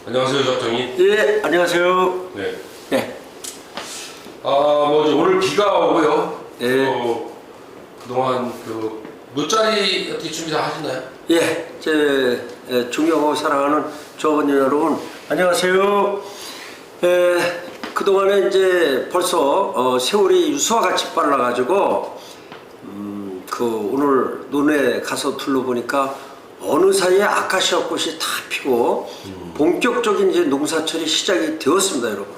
안녕하세요, 조합장님. 예, 안녕하세요. 네. 네. 오늘 비가 오고요. 예. 그동안 몇 자리 어떻게 준비 다 하셨나요? 예, 존경하고 사랑하는 조합원 여러분, 안녕하세요. 그동안에 이제 벌써 세월이 유수와 같이 빨라가지고 오늘 논에 가서 둘러보니까 어느 사이에 아카시아 꽃이 다 피고 본격적인 이제 농사철이 시작이 되었습니다, 여러분.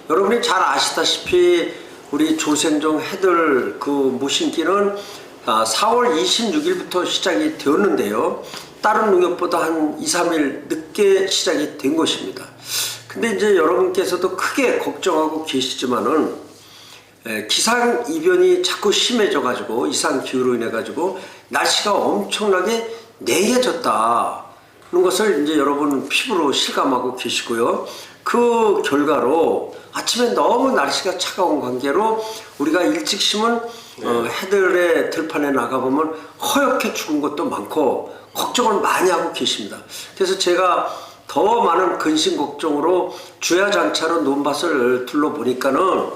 여러분이 잘 아시다시피 우리 조생종 해들 모심기는 4월 26일부터 시작이 되었는데요. 다른 농협보다 한 2, 3일 늦게 시작이 된 것입니다. 근데 이제 여러분께서도 크게 걱정하고 계시지만은 기상 이변이 자꾸 심해져 가지고 이상 기후로 인해 가지고 날씨가 엄청나게 냉해졌다는 것을 이제 여러분 피부로 실감하고 계시고요. 그 결과로 아침에 너무 날씨가 차가운 관계로 우리가 일찍 심은 해들의 들판에 나가보면 허옇게 죽은 것도 많고 걱정을 많이 하고 계십니다. 그래서 제가 더 많은 근심 걱정으로 주야장차로 논밭을 둘러보니까는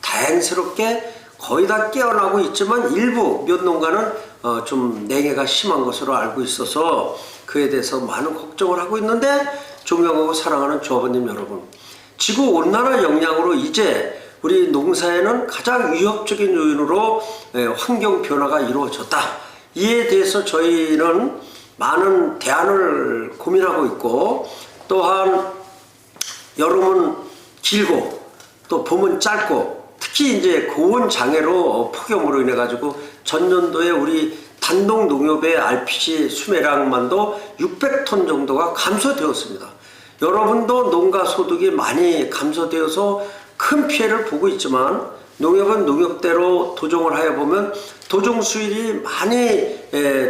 다행스럽게 거의 다 깨어나고 있지만 일부 몇 농가는 좀 냉해가 심한 것으로 알고 있어서 그에 대해서 많은 걱정을 하고 있는데, 존경하고 사랑하는 조합원님 여러분, 지구온난화 영향으로 이제 우리 농사에는 가장 위협적인 요인으로 환경 변화가 이루어졌다. 이에 대해서 저희는 많은 대안을 고민하고 있고, 또한 여름은 길고 또 봄은 짧고 특히 이제 고온 장애로 폭염으로 인해 가지고 전년도에 우리 단독 농협의 RPG 수매량만도 600톤 정도가 감소되었습니다. 여러분도 농가 소득이 많이 감소되어서 큰 피해를 보고 있지만 농협은 농협대로 도정을 하여 보면 도정 수율이 많이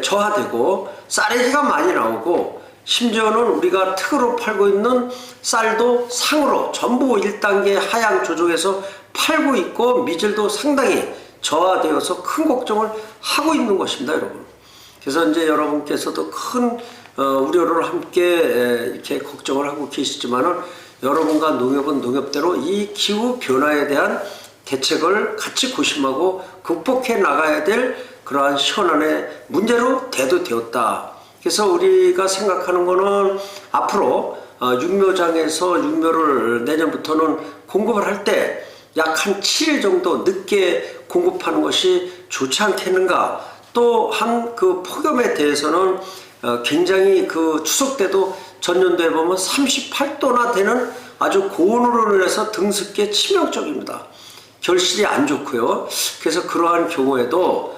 저하되고 쌀래기가 많이 나오고, 심지어는 우리가 특으로 팔고 있는 쌀도 상으로 전부 1단계 하향 조정해서 팔고 있고 미질도 상당히 저하되어서 큰 걱정을 하고 있는 것입니다, 여러분. 그래서 이제 여러분께서도 큰 우려를 함께 이렇게 걱정을 하고 계시지만은 여러분과 농협은 농협대로 이 기후 변화에 대한 대책을 같이 고심하고 극복해 나가야 될 그러한 현안의 문제로 대두되었다. 그래서 우리가 생각하는 거는 앞으로 육묘장에서 육묘를 내년부터는 공급을 할 때 약 한 7일 정도 늦게 공급하는 것이 좋지 않겠는가. 또한 그 폭염에 대해서는 굉장히 추석 때도 전년도에 보면 38도나 되는 아주 고온으로 인해서 등습기에 치명적입니다. 결실이 안 좋고요. 그래서 그러한 경우에도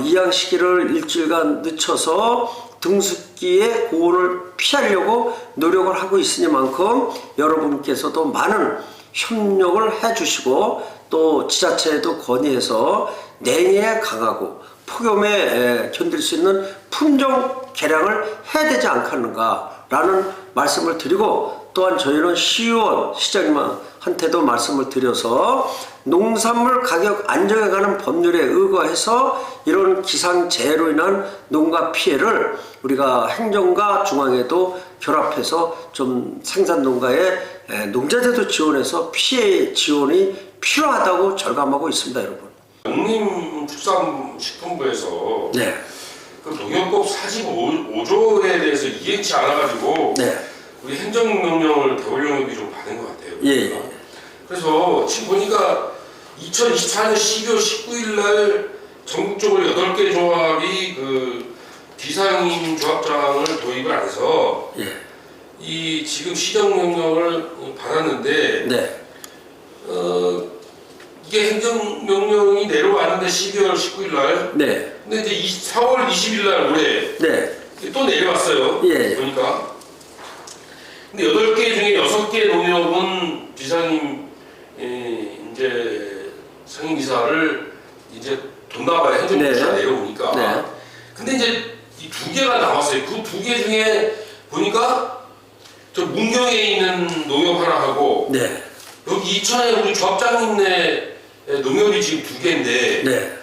이양 시기를 일주일간 늦춰서 등습기의 고온을 피하려고 노력을 하고 있으니만큼 여러분께서도 많은 협력을 해주시고 또 지자체에도 건의해서 냉해에 강하고 폭염에 견딜 수 있는 품종 개량을 해야 되지 않겠는가 라는 말씀을 드리고, 또한 저희는 시의원, 시장님한테도 말씀을 드려서 농산물 가격 안정에 관한 법률에 의거해서 이런 기상재해로 인한 농가 피해를 우리가 행정과 중앙에도 결합해서 좀 생산농가에 농자재도 지원해서 피해 지원이 필요하다고 절감하고 있습니다, 여러분. 농림축산식품부에서 네. 그 농협법 45조에 대해서 이행치 않아가지고 네. 우리 행정명령을 대원령협이 좀 받은 것 같아요. 예. 그래서 지금 보니까 2024년 12월 19일 날 전국적으로 8개 조합이 비상임 조합장을 도입을 안 해서 이 지금 시정명령을 받았는데, 네. 이게 행정명령이 내려왔는데 12월 19일 날. 네. 근데 이제 4월 20일 날 올해 네. 또 내려왔어요. 예. 보니까. 근데 8개 중에 6개 농협은 비상임 이제 상임이사를 이제 뒀나봐요. 행정부가 내려오니까. 네. 근데 이제 이 2개가 남았어요. 그 2개 중에 보니까 저 문경에 있는 농협 하나 하고, 네. 여기 이천에 우리 조합장님네 농협이 지금 2개인데, 네.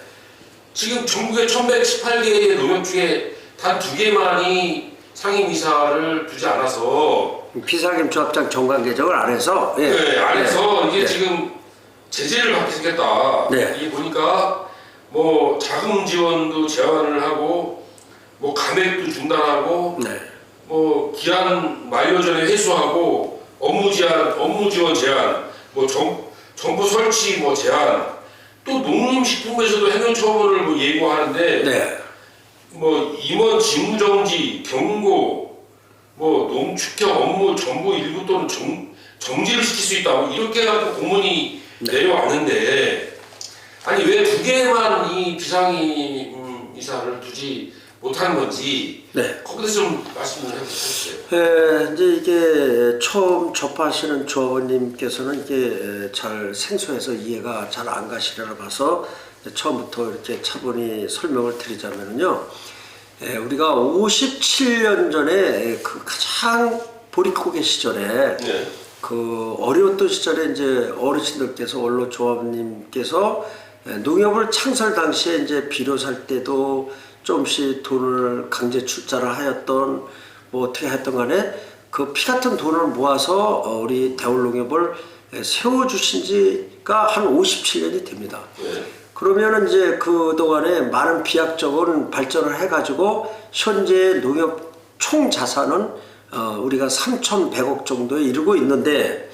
지금 전국에 1118개의 농협 중에 단 2개만이 상임이사를 두지 않아서 비상임 조합장 정관 개정을 안 해서 안 해서 이게 네. 지금 제재를 받게 생겼다. 네. 이게 보니까 뭐 자금 지원도 제한을 하고 뭐 감액도 중단하고 네. 뭐 기한 만료 전에 회수하고 업무 지원 제한, 뭐 정보 설치 뭐 제한, 또 농림식품부에서도 행정처분을 뭐 예고하는데 네. 뭐 임원 직무정지, 경고, 뭐 농축형 업무 전부 일부 또는 정지를 시킬 수 있다. 뭐 이렇게 해갖고 공문이 내려왔는데 아니 왜 두 개만 이 비상임 이사를 두지 못하는 건지 거기서 좀 말씀 좀 해주세요. 이제 이게 처음 접하시는 조합원님께서는 이게 잘 생소해서 이해가 잘 안 가시려나 봐서 처음부터 이렇게 차분히 설명을 드리자면요. 우리가 57년 전에 그 가장 보릿고개 시절에 그 어려웠던 시절에 이제 어르신들께서 원로 조합님께서 농협을 창설 당시에 이제 비료 살 때도 조금씩 돈을 강제 출자를 하였던 뭐 어떻게 했던 간에 그 피 같은 돈을 모아서 우리 대월농협을 세워주신 지가 한 57년이 됩니다. 그러면은 이제 그동안에 많은 비약적인 발전을 해가지고 현재 농협 총 자산은 우리가 3,100억 정도에 이르고 있는데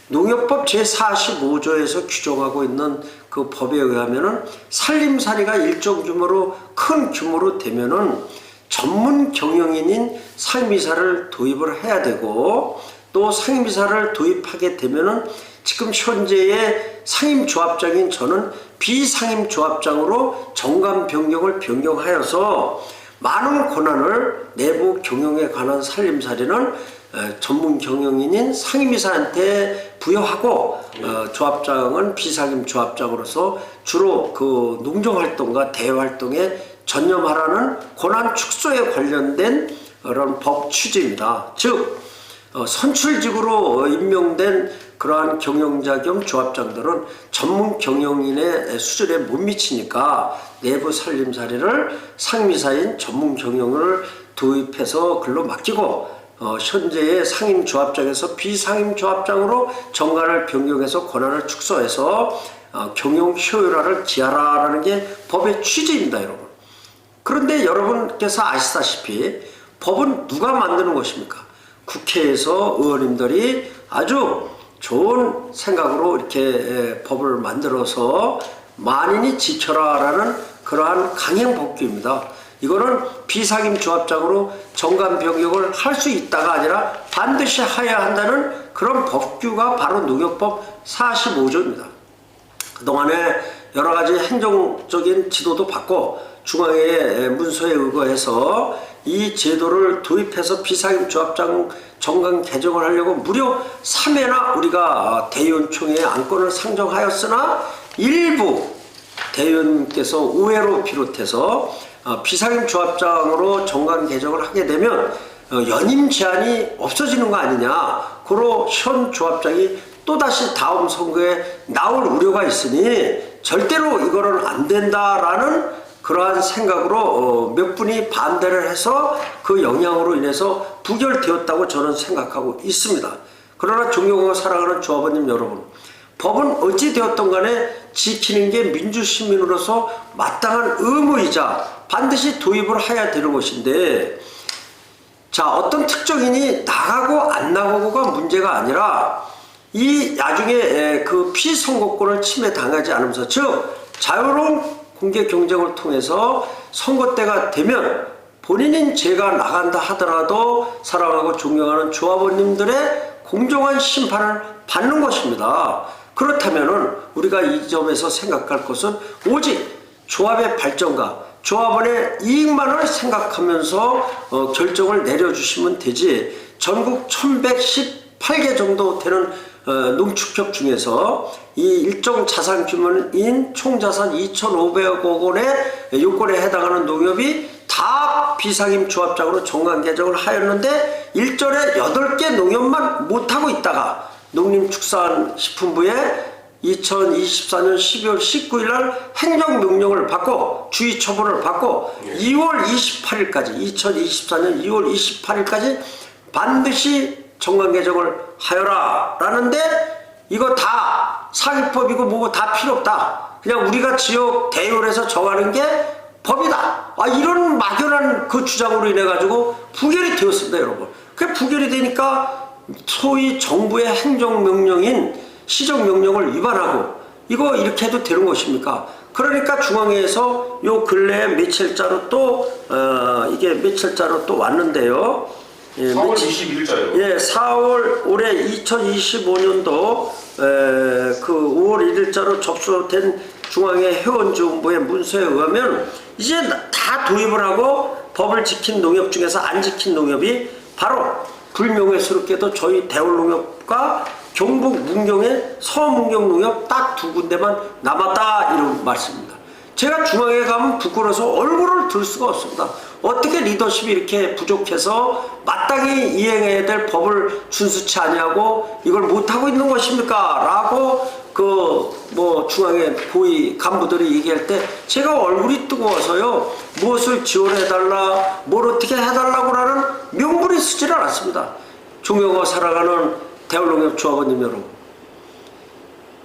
농협법 제45조에서 규정하고 있는 그 법에 의하면은 살림살이가 일정 규모로 큰 규모로 되면은 전문 경영인인 상임이사를 도입을 해야 되고 또 상임이사를 도입하게 되면은 지금 현재의 상임조합장인 저는 비상임조합장으로 정관 변경을 변경하여서 많은 권한을 내부 경영에 관한 살림살이는 전문 경영인인 상임이사한테 부여하고 조합장은 비상임 조합장으로서 주로 그 농정활동과 대외활동에 전념하라는 권한 축소에 관련된 그런 법 취지입니다. 즉 선출직으로 임명된 그러한 경영자 겸 조합장들은 전문 경영인의 수준에 못 미치니까 내부 살림살이를 상임이사인 전문 경영을 도입해서 글로 맡기고 현재의 상임조합장에서 비상임조합장으로 정관을 변경해서 권한을 축소해서 경영 효율화를 기하라라는 게 법의 취지입니다, 여러분. 그런데 여러분께서 아시다시피 법은 누가 만드는 것입니까? 국회에서 의원님들이 아주 좋은 생각으로 이렇게 법을 만들어서 만인이 지켜라라는 그러한 강행법규입니다. 이거는 비상임 조합장으로 정관 변경을 할 수 있다가 아니라 반드시 해야 한다는 그런 법규가 바로 농협법 45조입니다. 그동안에 여러 가지 행정적인 지도도 받고 중앙의 문서에 의거해서 이 제도를 도입해서 비상임 조합장 정관 개정을 하려고 무려 3회나 우리가 대의원총회에 안건을 상정하였으나 일부 대의원께서 우회로 비롯해서 비상임 조합장으로 정관 개정을 하게 되면 연임 제한이 없어지는 거 아니냐. 고로 현 조합장이 또다시 다음 선거에 나올 우려가 있으니 절대로 이거는 안 된다라는 그러한 생각으로 몇 분이 반대를 해서 그 영향으로 인해서 부결되었다고 저는 생각하고 있습니다. 그러나 존경하고 사랑하는 조합원님 여러분, 법은 어찌 되었던 간에 지키는 게 민주시민으로서 마땅한 의무이자 반드시 도입을 해야 되는 것인데, 자, 어떤 특정인이 나가고 안 나가고가 문제가 아니라 이 나중에 그 피선거권을 침해당하지 않으면서, 즉 자유로운 공개 경쟁을 통해서 선거 때가 되면 본인인 제가 나간다 하더라도 사랑하고 존경하는 조합원님들의 공정한 심판을 받는 것입니다. 그렇다면은 우리가 이 점에서 생각할 것은 오직 조합의 발전과 조합원의 이익만을 생각하면서 결정을 내려주시면 되지, 전국 1118개 정도 되는 농축협 중에서 이 일정 자산 규모인 총자산 2,500억 원의 요건에 해당하는 농협이 다 비상임 조합장으로 정관 개정을 하였는데 일전에 8개 농협만 못하고 있다가 농림축산식품부에 2024년 12월 19일 날 행정명령을 받고 주의 처분을 받고 2월 28일까지 2024년 2월 28일까지 반드시 정관 개정을 하여라 라는데 이거 다 사기법이고 뭐고 다 필요 없다. 그냥 우리가 지역 대의원에서 정하는 게 법이다. 이런 막연한 그 주장으로 인해 가지고 부결이 되었습니다, 여러분. 그 부결이 되니까 소위 정부의 행정명령인 시정명령을 위반하고 이거 이렇게 해도 되는 것입니까? 그러니까 중앙회에서 요 근래에 며칠자로 또 이게 며칠자로 또 왔는데요. 4월 21일자요. 예, 4월 올해 2025년도 그 5월 1일자로 접수된 중앙회 회원지원부의 문서에 의하면 이제 다 도입을 하고 법을 지킨 농협 중에서 안 지킨 농협이 바로 불명예스럽게도 저희 대월농협과 경북 문경의 서문경 농협 딱 두 군데만 남았다 이런 말씀입니다. 제가 중앙에 가면 부끄러워서 얼굴을 들 수가 없습니다. 어떻게 리더십이 이렇게 부족해서 마땅히 이행해야 될 법을 준수치 아니하고 이걸 못하고 있는 것입니까? 라고 중앙에 고위 간부들이 얘기할 때 제가 얼굴이 뜨거워서요. 무엇을 지원해달라, 뭘 어떻게 해달라고 하는 명분이 쓰질 않았습니다. 존경하고 사랑하는 대월농협 조합원님 여러분.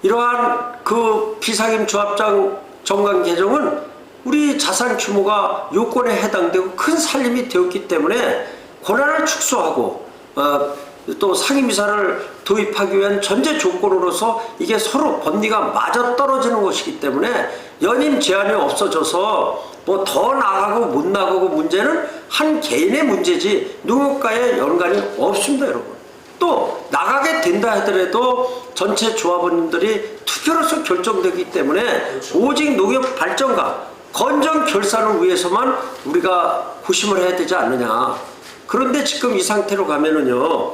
이러한 그 비상임 조합장 정관 개정은 우리 자산 규모가 요건에 해당되고 큰 살림이 되었기 때문에 권한을 축소하고 또 상임이사를 도입하기 위한 전제 조건으로서 이게 서로 법리가 맞아떨어지는 것이기 때문에 연임 제한이 없어져서 뭐 더 나가고 못 나가고 문제는 한 개인의 문제지 농협과의 연관이 없습니다, 여러분. 또 나가게 된다 하더라도 전체 조합원님들이 투표로서 결정되기 때문에 그렇죠. 오직 농협 발전과 건전 결산을 위해서만 우리가 고심을 해야 되지 않느냐. 그런데 지금 이 상태로 가면은요,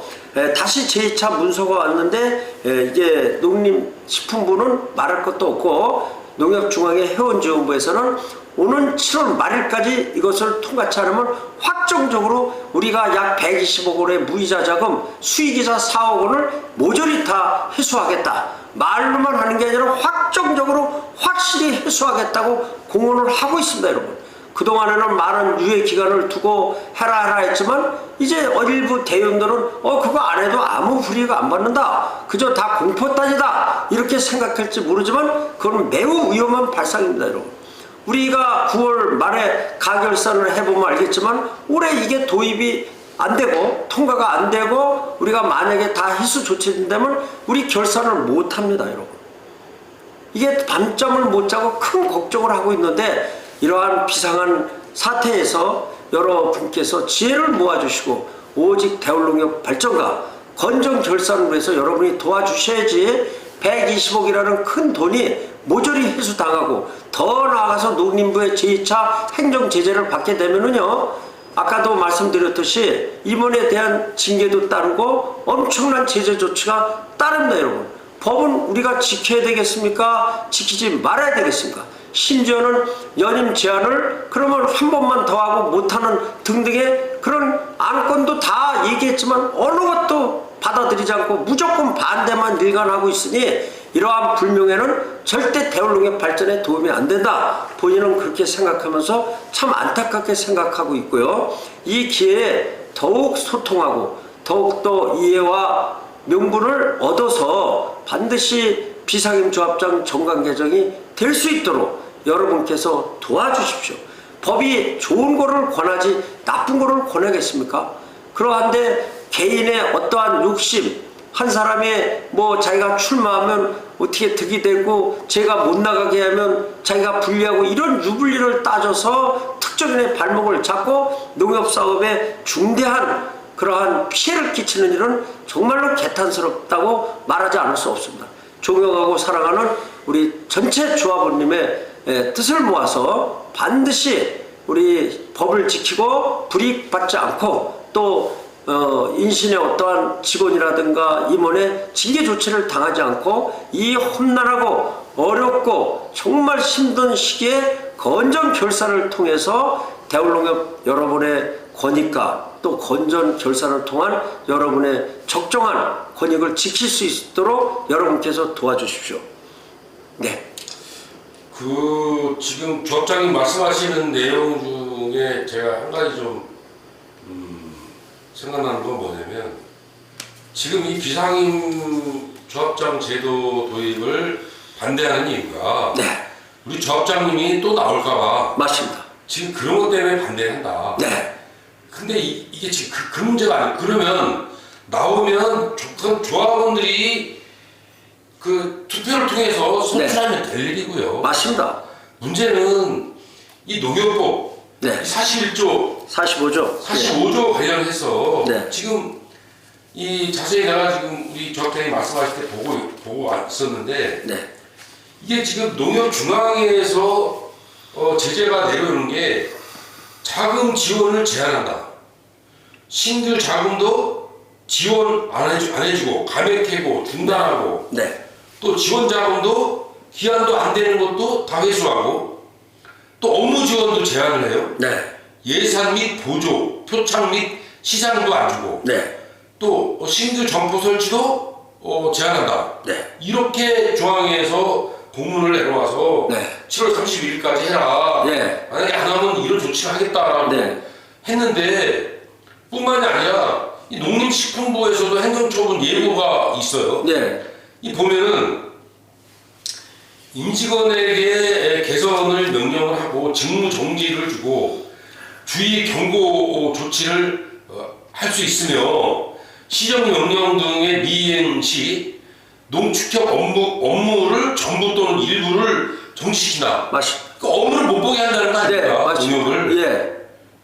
다시 제2차 문서가 왔는데 이게 농림식품부는 말할 것도 없고 농협중앙회 회원지원부에서는 오는 7월 말일까지 이것을 통과치 않으면 확정적으로 우리가 약 120억 원의 무이자 자금, 수익이자 4억 원을 모조리 다 회수하겠다. 말로만 하는 게 아니라 확정적으로 확실히 회수하겠다고 공언을 하고 있습니다, 여러분. 그동안에는 많은 유예 기간을 두고 해라 했지만 이제 일부 대의원들은 그거 안 해도 아무 불이익 안 받는다. 그저 다 공포단이다. 이렇게 생각할지 모르지만 그건 매우 위험한 발상입니다, 여러분. 우리가 9월 말에 가결산을 해보면 알겠지만 올해 이게 도입이 안 되고 통과가 안 되고 우리가 만약에 다 희수 조치된다면 우리 결산을 못 합니다, 여러분. 이게 밤잠을 못 자고 큰 걱정을 하고 있는데 이러한 비상한 사태에서 여러분께서 지혜를 모아주시고 오직 대월농협 발전과 건전 결산을 위해서 여러분이 도와주셔야지 120억이라는 큰 돈이 모조리 회수당하고 더 나아가서 농림부의 제2차 행정제재를 받게 되면은요, 아까도 말씀드렸듯이 임원에 대한 징계도 따르고 엄청난 제재 조치가 따릅니다, 여러분. 법은 우리가 지켜야 되겠습니까? 지키지 말아야 되겠습니까? 심지어는 연임 제한을 그러면 한 번만 더 하고 못하는 등등의 그런 안건도 다 얘기했지만 어느 것도 받아들이지 않고 무조건 반대만 일관하고 있으니 이러한 불명예는 절대 대월농협 발전에 도움이 안 된다. 본인은 그렇게 생각하면서 참 안타깝게 생각하고 있고요. 이 기회에 더욱 소통하고 더욱더 이해와 명분을 얻어서 반드시 비상임 조합장 정관 개정이 될 수 있도록 여러분께서 도와주십시오. 법이 좋은 거를 권하지 나쁜 거를 권하겠습니까? 그러한데 개인의 어떠한 욕심, 한 사람이 뭐 자기가 출마하면 어떻게 득이 되고 제가 못 나가게 하면 자기가 불리하고 이런 유불리를 따져서 특정인의 발목을 잡고 농협사업에 중대한 그러한 피해를 끼치는 일은 정말로 개탄스럽다고 말하지 않을 수 없습니다. 존경하고 사랑하는 우리 전체 조합원님의 뜻을 모아서 반드시 우리 법을 지키고 불이익 받지 않고 또 인신의 어떠한 직원이라든가 임원의 징계 조치를 당하지 않고 이 험난하고 어렵고 정말 힘든 시기에 건전 결산을 통해서 대월농협 여러분의 권익과 또 건전 결산을 통한 여러분의 적정한 권익을 지킬 수 있도록 여러분께서 도와주십시오. 네. 지금 조합장님 말씀하시는 내용 중에 제가 한 가지 좀 생각나는 건 뭐냐면 지금 이 비상임 조합장 제도 도입을 반대하는 이유가 네, 우리 조합장님이 또 나올까봐 맞습니다. 지금 그런 것 때문에 반대한다. 네, 근데 이게 지금 그 문제가 아니에요. 그러면 나오면 그건 조합원들이 그 투표를 통해서 선출하면 될 일이고요. 맞습니다. 문제는 이 농협법 네, 41조 45조. 45조 관련해서 네. 지금 이 자세히 내가 지금 우리 조합장님 말씀하실 때 보고 왔었는데 네, 이게 지금 농협 중앙회에서 제재가 내려오는 게 자금 지원을 제한한다. 신규 자금도 지원 안 해주고 감액하고 중단하고 네, 또 지원 자금도 기한도 안 되는 것도 다 회수하고 또 업무 지원도 제한을 해요. 네, 예산 및 보조, 표창 및 시상도 안 주고 네, 또 신규 점포 설치도 제한한다. 네, 이렇게 중앙회에서 공문을 내려와서 네. 7월 31일까지 해라. 네. 만약에 안 하면 이런 조치를 하겠다라고 네. 했는데 뿐만이 아니라 이 농림식품부에서도 행정처분 예고가 있어요. 네, 이 보면은 임직원에게 개선을 명령을 하고 직무 정지를 주고 주의 경고 조치를 할 수 있으며 시정 명령 등의 미이행 시 농축협 업무를 전부 또는 일부를 정지시킨다. 맞습니다. 그 업무를 못 보게 한다는 거 네, 아닙니까? 맞습니다. 농협을. 예,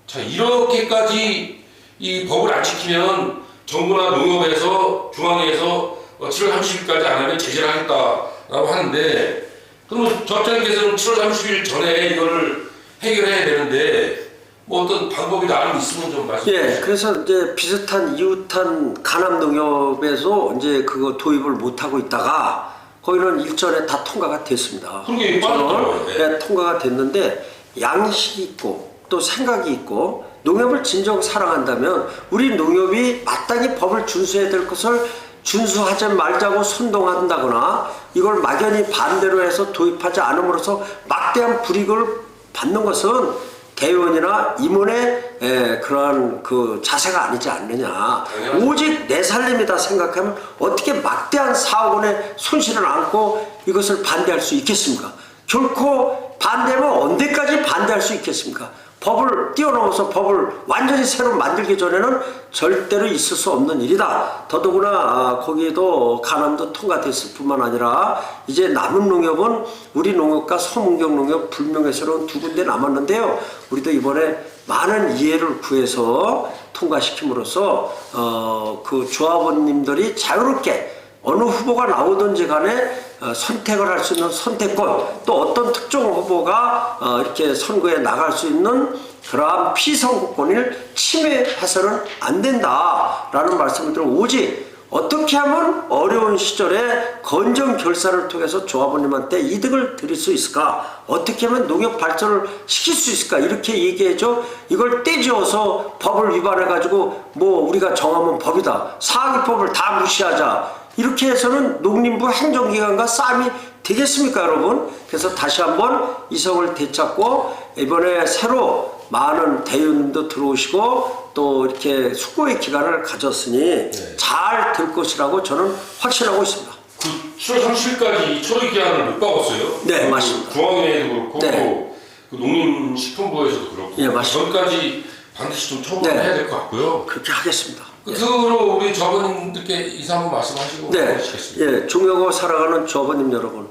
자, 이렇게까지 이 법을 안 지키면 정부나 농협에서 중앙회에서 7월 30일까지 안 하면 제재를 하겠다라고 하는데 그러면 조합장님께서는 7월 30일 전에 이거를 해결해야 되는데 뭐 어떤 방법이 나름 있으면 좀 말씀해 예. 주시죠. 그래서 이제 비슷한 이웃한 가남 농협에서 이제 그거 도입을 못 하고 있다가 거기는 일전에 다 통과가 됐습니다. 그게 빠졌더라고요. 네. 네, 통과가 됐는데 양식이 있고 또 생각이 있고 농협을 진정 사랑한다면 우리 농협이 마땅히 법을 준수해야 될 것을 준수하지 말자고 선동한다거나 이걸 막연히 반대로 해서 도입하지 않음으로써 막대한 불이익을 받는 것은 대의원이나 임원의 그러한 그 자세가 아니지 않느냐. 오직 내 살림이다 생각하면 어떻게 막대한 4억 원의 손실을 안고 이것을 반대할 수 있겠습니까? 결코 반대하면 언제까지 반대할 수 있겠습니까? 법을 뛰어넘어서 법을 완전히 새로 만들기 전에는 절대로 있을 수 없는 일이다. 더더구나 거기에도 가남도 통과됐을 뿐만 아니라 이제 남은 농협은 우리 농협과 서문경 농협 불명예스러운 두 군데 남았는데요. 우리도 이번에 많은 이해를 구해서 통과시킴으로써 그 조합원님들이 자유롭게 어느 후보가 나오든지 간에 선택을 할 수 있는 선택권 또 어떤 특정 후보가 이렇게 선거에 나갈 수 있는 그러한 피선거권을 침해해서는 안 된다라는 말씀을 드리고 오직 어떻게 하면 어려운 시절에 건전 결산을 통해서 조합원님한테 이득을 드릴 수 있을까? 어떻게 하면 농협 발전을 시킬 수 있을까? 이렇게 얘기해줘. 이걸 떼지어서 법을 위반해가지고 뭐 우리가 정하면 법이다. 사기법을 다 무시하자. 이렇게 해서는 농림부 행정기관과 싸움이 되겠습니까, 여러분? 그래서 다시 한번 이성을 되찾고 이번에 새로 많은 대의원님도 들어오시고 또 이렇게 숙고의 기간을 가졌으니 잘 될 것이라고 저는 확신하고 있습니다. 그 7월 30일까지 초기 기한을 못 박았어요. 네, 맞습니다. 중앙회도 그렇고 네. 그 농림식품부에서도 그렇고 예, 맞습니다. 전까지 반드시 좀 처분을 네. 해야 될 것 같고요. 그렇게 하겠습니다. 끝으로 우리 조합원님들께 인사 한번 말씀하시고 네, 마치겠습니다. 예, 존경하고 사랑하는 조합원님 여러분,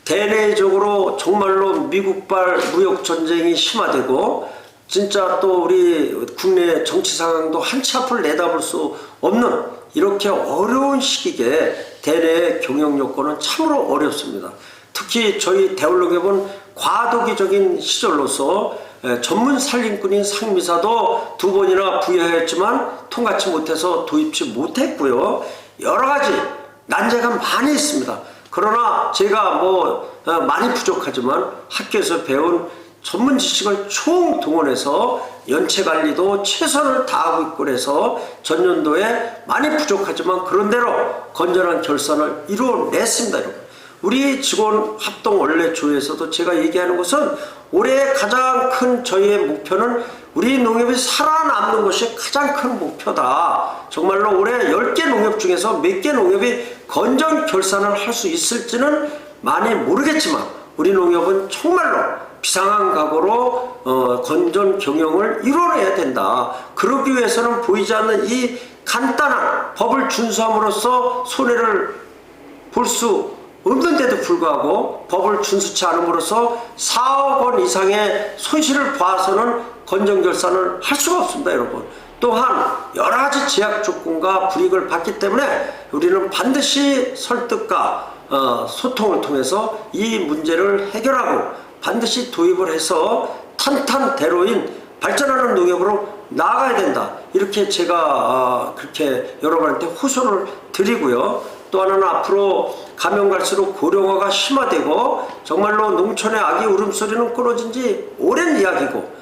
대내적으로 정말로 미국발 무역 전쟁이 심화되고 진짜 또 우리 국내 정치 상황도 한치 앞을 내다볼 수 없는 이렇게 어려운 시기에 대내 경영 여건은 참으로 어렵습니다. 특히 저희 대울농협은 과도기적인 시절로서 전문 산림꾼인 상미사도 2번이나 부여했지만 통과치 못해서 도입치 못했고요. 여러 가지 난제가 많이 있습니다. 그러나 제가 많이 부족하지만 학교에서 배운 전문 지식을 총동원해서 연체 관리도 최선을 다하고 있고 그래서 전년도에 많이 부족하지만 그런대로 건전한 결산을 이루어냈습니다, 여러분. 우리 직원 합동 원래 조에서도 제가 얘기하는 것은 올해 가장 큰 저희의 목표는 우리 농협이 살아남는 것이 가장 큰 목표다. 정말로 올해 10개 농협 중에서 몇 개 농협이 건전 결산을 할 수 있을지는 많이 모르겠지만 우리 농협은 정말로 비상한 각오로 건전 경영을 이뤄내야 된다. 그러기 위해서는 보이지 않는 이 간단한 법을 준수함으로써 손해를 볼 수 없는데도 불구하고 법을 준수치 않음으로써 4억 원 이상의 손실을 봐서는 건전결산을 할 수가 없습니다, 여러분. 또한 여러 가지 제약 조건과 불이익을 받기 때문에 우리는 반드시 설득과 소통을 통해서 이 문제를 해결하고 반드시 도입을 해서 탄탄대로인 발전하는 농협으로 나아가야 된다. 이렇게 제가 그렇게 여러분한테 호소를 드리고요. 또 하나는 앞으로 가면 갈수록 고령화가 심화되고 정말로 농촌의 아기 울음소리는 끊어진 지 오랜 이야기고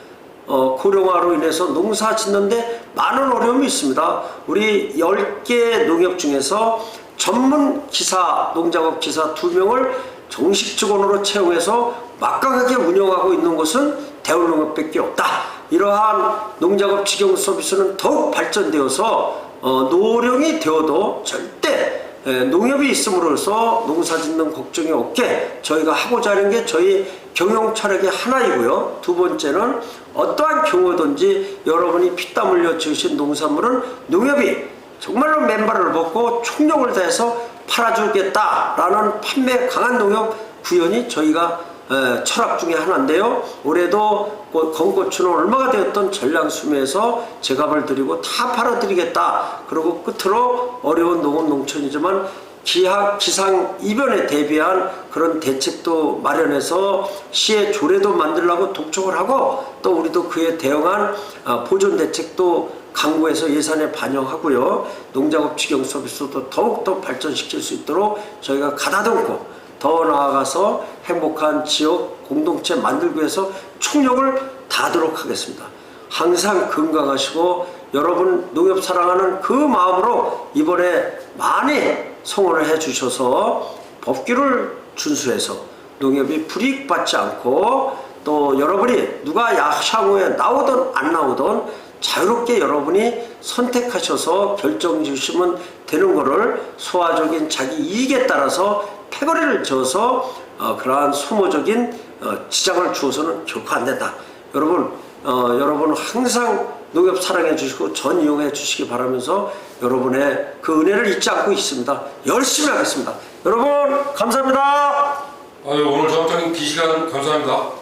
고령화로 인해서 농사 짓는데 많은 어려움이 있습니다. 우리 10개 농협 중에서 전문 기사, 농작업 기사 2명을 정식 직원으로 채용해서 막강하게 운영하고 있는 곳은 대울농협밖에 없다. 이러한 농작업 직영 서비스는 더욱 발전되어서 노령이 되어도 절대 농협이 있음으로써 농사 짓는 걱정이 없게 저희가 하고자 하는 게 저희 경영 철학의 하나이고요. 두 번째는 어떠한 경우든지 여러분이 피땀 흘려 지으신 농산물은 농협이 정말로 맨발을 벗고 총력을 다해서 팔아주겠다라는 판매 강한 농협 구현이 저희가 철학 중에 하나인데요. 올해도 건고추는 얼마가 되었던 전량수매에서 제값을 드리고 다 팔아드리겠다. 그리고 끝으로 어려운 농업 농촌이지만 기상 이변에 대비한 그런 대책도 마련해서 시의 조례도 만들려고 독촉을 하고 또 우리도 그에 대응한 보존 대책도 강구해서 예산에 반영하고요. 농작업 직영 서비스도 더욱더 발전시킬 수 있도록 저희가 가다듬고 더 나아가서 행복한 지역 공동체 만들기 위해서 총력을 다하도록 하겠습니다. 항상 건강하시고 여러분 농협 사랑하는 그 마음으로 이번에 많이 성원을 해주셔서 법규를 준수해서 농협이 불이익받지 않고 또 여러분이 누가 향후에 나오든 안 나오든 자유롭게 여러분이 선택하셔서 결정 주시면 되는 거를 소화적인 자기 이익에 따라서 패거리를 지어서 그러한 소모적인 지장을 주어서는 결코 안 된다. 여러분 항상 농협 사랑해 주시고 전 이용해 주시기 바라면서 여러분의 그 은혜를 잊지 않고 있습니다. 열심히 하겠습니다. 여러분 감사합니다. 오늘 정장님 긴 시간 감사합니다.